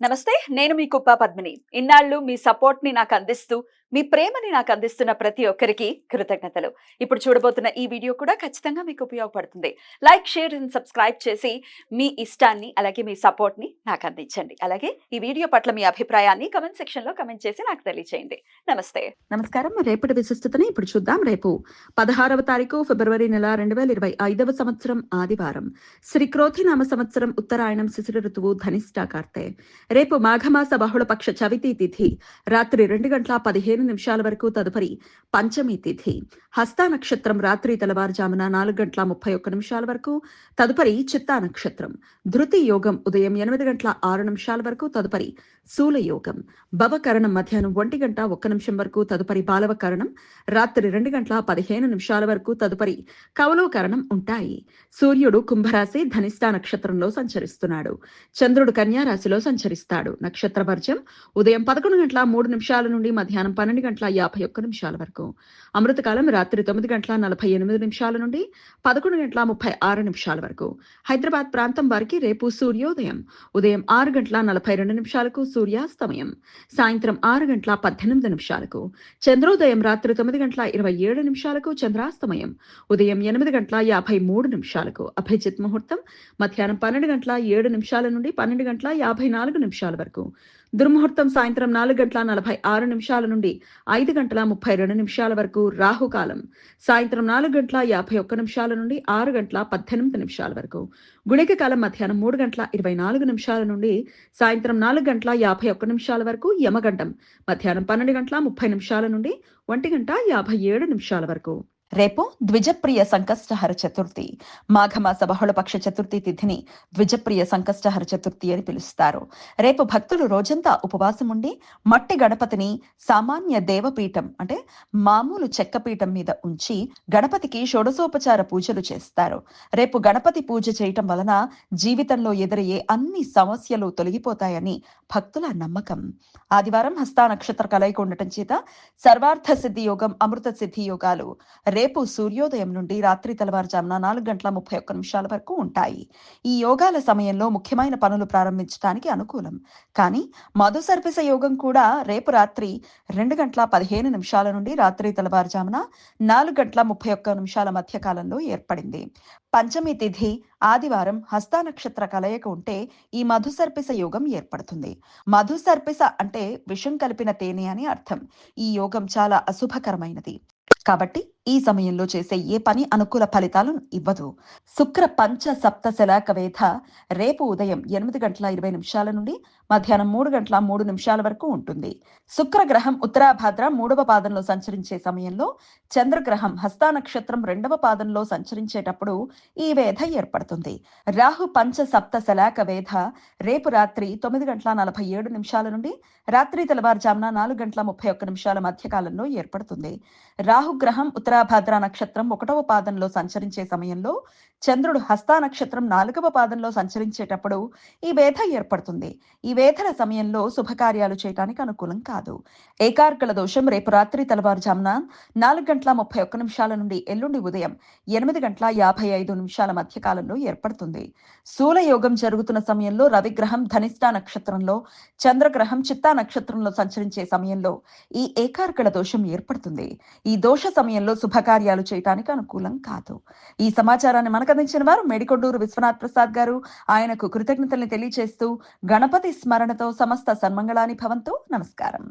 నమస్తే. నేను మీ కుప్ప పద్మిని. ఇన్నాళ్ళు మీ సపోర్ట్‌ని నాకందిస్తూ, మీ ప్రేమని నాకందిస్తున్న ప్రతి ఒక్కరికి కృతజ్ఞతలు. ఇప్పుడు చూడబోతున్న ఈ వీడియో కూడా ఖచ్చితంగా మీకు ఉపయోగపడుతుంది. లైక్, షేర్ అండ్ సబ్స్క్రైబ్ చేసి మీ ఇష్టాన్ని, అలాగే మీ సపోర్ట్‌ని నాకందించండి. అలాగే ఈ వీడియో పట్ల మీ అభిప్రాయాన్ని కామెంట్ సెక్షన్‌లో కామెంట్ చేసి నాకు తెలియజేయండి. నమస్తే. నమస్కారం. రేపటి విశిష్టతని ఇప్పుడు చూద్దాం. రేపు 16వ తారీఖు ఫిబ్రవరి నెల 2025వ సంవత్సరం ఆదివారం. శ్రీ క్రోధినామ సంవత్సరం ఉత్తరాయణం శిశిర ఋతువు ధనిష్ట కార్తె. రేపు మాఘమాస బహుళపక్ష చవితి తిథి రాత్రి 2:15 వరకు, తదుపరి పంచమి తిథి. హస్త నక్షత్రం రాత్రి తెల్లవారుజామున 4:31 వరకు, తదుపరి చిత్తా నక్షత్రం. ధృతి యోగం ఉదయం 8:06 వరకు, తదుపరి శూల యోగం. భవకరణం మధ్యాహ్నం 1:01 వరకు, తదుపరి బాలవకరణం. రాత్రి 2:15 వరకు, తదుపరి కవలోకరణం ఉంటాయి. సూర్యుడు కుంభరాశి ధనిష్ట నక్షత్రంలో సంచరిస్తున్నాడు. చంద్రుడు కన్యా రాశిలో సంచరిస్తాడు. నక్షత్ర వర్జం ఉదయం 11:03 నుండి మధ్యాహ్నం 12:51 వరకు. అమృతకాలం రాత్రి 9:48 నుండి 11:36 వరకు. హైదరాబాద్ ప్రాంతం వారికి రేపు సూర్యోదయం ఉదయం 6:42 సూర్యాస్తమయం సాయంత్రం 6:18 చంద్రోదయం రాత్రి 9:27 చంద్రాస్తమయం ఉదయం 8:53 అభిజిత్ ముహూర్తం మధ్యాహ్నం 12:07 నుండి 12:54 వరకు. దుర్ముహూర్తం సాయంత్రం 4:46 నుండి 5:32 వరకు. రాహుకాలం సాయంత్రం 4:51 నుండి 6:18 వరకు. గుళిక కాలం మధ్యాహ్నం 3:24 నుండి సాయంత్రం 4:51 వరకు. యమగండం మధ్యాహ్నం 12:30 నుండి 1:57 వరకు. రేపు ద్విజప్రియ సంకష్టహర చతుర్థి. మాఘమాస బహుళపక్ష చతుర్థి తిథిని ద్విజప్రియ సంకష్టహర చతుర్థి అని పిలుస్తారు. రేపు భక్తులు రోజంతా ఉపవాసం ఉండి మట్టి గణపతిని సామాన్య దేవపీఠం అంటే మామూలు చెక్కపీఠం మీద ఉంచి గణపతికి షోడశోపచార పూజలు చేస్తారు. రేపు గణపతి పూజ చేయటం వలన జీవితంలో ఎదురయ్యే అన్ని సమస్యలు తొలగిపోతాయని భక్తుల నమ్మకం. ఆదివారం హస్త నక్షత్ర కలయిక ఉండటం చేత సర్వార్థ సిద్ధి యోగం, అమృత సిద్ధి యోగాలు రేపు సూర్యోదయం నుండి రాత్రి తెల్లవారుజామున 4:31 వరకు ఉంటాయి. ఈ యోగాల సమయంలో ముఖ్యమైన పనులు ప్రారంభించడానికి అనుకూలం. కానీ మధు సర్పిస యోగం కూడా రేపు రాత్రి 2:15 నుండి రాత్రి తెల్లవారుజామున 4:31 మధ్య కాలంలో ఏర్పడింది. పంచమి తిథి ఆదివారం హస్త నక్షత్ర కలయిక ఉంటే ఈ మధు సర్పిస యోగం ఏర్పడుతుంది. మధు సర్పిస అంటే విషం కలిపిన తేనె అని అర్థం. ఈ యోగం చాలా అశుభకరమైనది కాబట్టి ఈ సమయంలో చేసే ఏ పని అనుకూల ఫలితాలను ఇవ్వదు. శుక్ర పంచ సప్త శలాక వేధ రేపు ఉదయం 8:20 నుండి మధ్యాహ్నం 3:03 వరకు ఉంటుంది. శుక్రగ్రహం ఉత్తరాభాద్ర 3వ పాదంలో సంచరించే సమయంలో చంద్రగ్రహం హస్త నక్షత్రం 2వ పాదంలో సంచరించేటప్పుడు ఈ వేధ ఏర్పడుతుంది. రాహు పంచ సప్త శలాక వేధ రేపు రాత్రి 9:47 నుండి రాత్రి తెల్లవారుజామున 4:31 మధ్య కాలంలో ఏర్పడుతుంది. రాహుగ్రహం ఉత్తరాభాద్ర నక్షత్రం 1వ పాదంలో సంచరించే సమయంలో చంద్రుడు హస్త నక్షత్రం 4వ పాదంలో సంచరించేటప్పుడు ఈ వేధ ఏర్పడుతుంది. ఈ వేధల సమయంలో శుభకార్యాలు చేయడానికి అనుకూలం కాదు. ఏకార్కల దోషం రేపు రాత్రి తెల్లవారుజామున 4:31 నుండి ఎల్లుండి ఉదయం 8:55 మధ్య కాలంలో ఏర్పడుతుంది. శూల యోగం జరుగుతున్న సమయంలో రవిగ్రహం ధనిష్ట నక్షత్రంలో, చంద్రగ్రహం చిత్తా నక్షత్రంలో సంచరించే సమయంలో ఈ ఏకార్కల దోషం ఏర్పడుతుంది. ఈ దోష సమయంలో శుభకార్యాలు చేయటానికి అనుకూలం కాదు. ఈ సమాచారాన్ని మనకు అందించిన వారు మేడికొండూరు విశ్వనాథ్ ప్రసాద్ గారు. ఆయనకు కృతజ్ఞతల్ని తెలియజేస్తూ గణపతి స్మరణతో సమస్త సన్మంగళాని భవంతు. నమస్కారం.